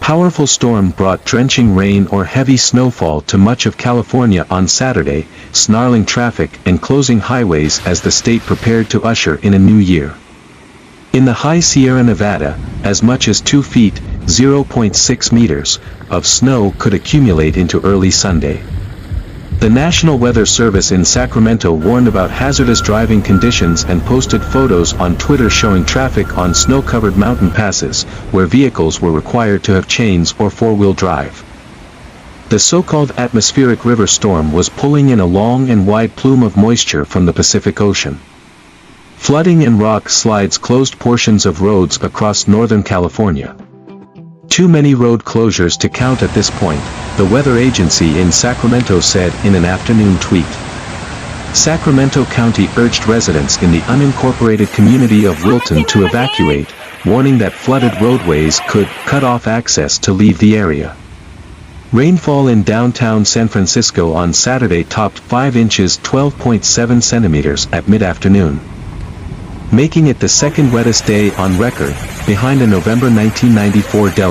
powerful storm brought drenching rain or heavy snowfall to much of California on Saturday, snarling traffic and closing highways as the state prepared to usher in a new year. In the high Sierra Nevada, as much as 2 feet (0.6 meters) of snow could accumulate into early Sunday. The National Weather Service in Sacramento warned about hazardous driving conditions and posted photos on Twitter showing traffic on snow-covered mountain passes, where vehicles were required to have chains or four-wheel drive. The so-called atmospheric river storm was pulling in a long and wide plume of moisture from the Pacific Ocean. Flooding and rock slides closed portions of roads across Northern California. Too many road closures to count at this point, the weather agency in Sacramento said in an afternoon tweet. Sacramento County urged residents in the unincorporated community of Wilton to evacuate, warning that flooded roadways could cut off access to leave the area. Rainfall in downtown San Francisco on Saturday topped 5 inches (12.7 centimeters) at mid-afternoon, making it the second wettest day on record, behind a November 1994 Delta